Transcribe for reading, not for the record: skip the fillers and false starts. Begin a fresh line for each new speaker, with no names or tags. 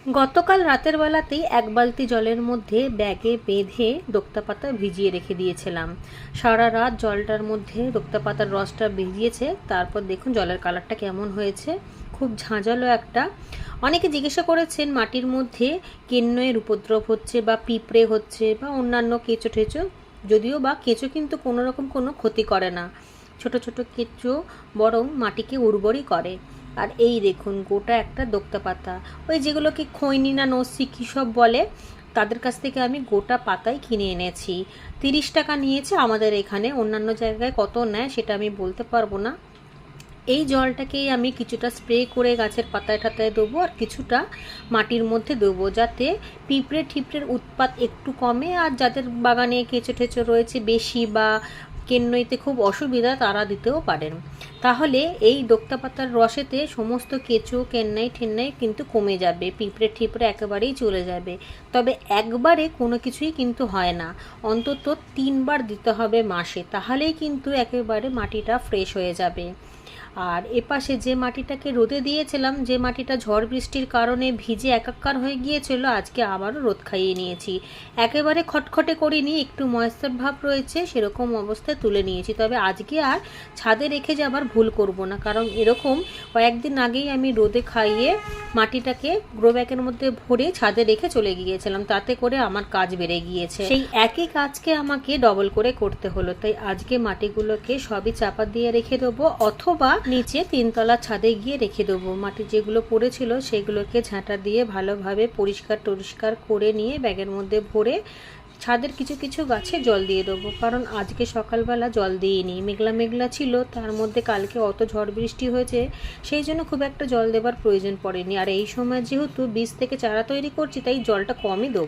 গতকাল রাতের বেলাতেই এক বালতি জলের মধ্যে ব্যাগে বেঁধে দোক্তা পাতা ভিজিয়ে রেখে দিয়েছিলাম। সারা রাত জলটার মধ্যে দোক্তা পাতার রসটা ভিজিয়েছে। তারপর দেখুন জলের কালারটা কেমন হয়েছে, খুব ঝাঁঝালো একটা। অনেকে জিজ্ঞাসা করেছেন মাটির মধ্যে কেন্নয়ের উপদ্রব হচ্ছে বা পিঁপড়ে হচ্ছে বা অন্যান্য কেঁচো টেঁচো। যদিও বা কেঁচো কিন্তু কোনো রকম কোনো ক্ষতি করে না, ছোট ছোট কেঁচো বরং মাটিকে উর্বরই করে। আর এই দেখুন গোটা একটা দোক্তা পাতা, ওই যেগুলোকে খৈনি না নস্যি কী সব বলে, তাদের কাছ থেকে আমি গোটা পাতাই কিনে এনেছি। 30 টাকা নিয়েছে আমাদের এখানে, অন্যান্য জায়গায় কত নেয় সেটা আমি বলতে পারবো না। এই জলটাকেই আমি কিছুটা স্প্রে করে গাছের পাতায় টাতায় দেবো আর কিছুটা মাটির মধ্যে দেবো, যাতে পিঁপড়ে ঠিপড়ের উৎপাত একটু কমে। আর যাদের বাগানে কেঁচো টেঁচো রয়েছে বেশি বা কেন্নইতে খুব অসুবিধা, তারা দিতেও পারেন। তাহলে এই দোক্তা পাতার রসেতে সমস্ত কেঁচো কেন্নাই ঠেন্নাই কিন্তু কমে যাবে, পিঁপড়ে ঠিপড়ে একেবারেই চলে যাবে। তবে একবারে কোনো কিছুই কিন্তু হয় না, অন্তত 3বার দিতে হবে মাসে, তাহলেই কিন্তু একেবারে মাটিটা ফ্রেশ হয়ে যাবে। আর এপাশে যে মাটিটাকে রোদে দিয়েছিলাম, যে মাটিটা ঝড় বৃষ্টির কারণে ভিজে একাকার হয়ে গিয়েছিল, আজকে আবারও রোদ খাইয়ে নিয়েছি। একেবারে খটখটে করিনি, একটু ময়েশ্চার ভাব রয়েছে সেরকম অবস্থায় তুলে নিয়েছি। তবে আজকে আর ছাদে রেখে যাবার ভুল করব না, কারণ এরকম কয়েকদিন আগেই আমি রোদে খাইয়ে মাটিটাকে গ্রো ব্যাগের মধ্যে ভরে ছাদে রেখে চলে গিয়েছিলাম, তাতে করে আমার কাজ বেড়ে গিয়েছে। সেই একই কাজকে আমাকে ডবল করে করতে হলো। তাই আজকে মাটিগুলোকে সবই চাপা দিয়ে রেখে দেবো, অথবা নিচে 3তলা ছাদে গিয়ে রেখে দেবো। মাটি যেগুলো পড়েছিল সেগুলোকে ঝাঁটা দিয়ে ভালোভাবে পরিষ্কার টরিষ্কার করে নিয়ে ব্যাগের মধ্যে ভরে ছাদের কিছু কিছু গাছে জল দিয়ে দেবো। কারণ আজকে সকালবেলা জল দিইনি, মেঘলা মেঘলা ছিল, তার মধ্যে কালকে অত ঝড় বৃষ্টি হয়েছে, সেই জন্য খুব একটা জল দেবার প্রয়োজন পড়েনি। আর এই সময় যেহেতু বীজ থেকে চারা তৈরি করছি, তাই জলটা কমই দেবো।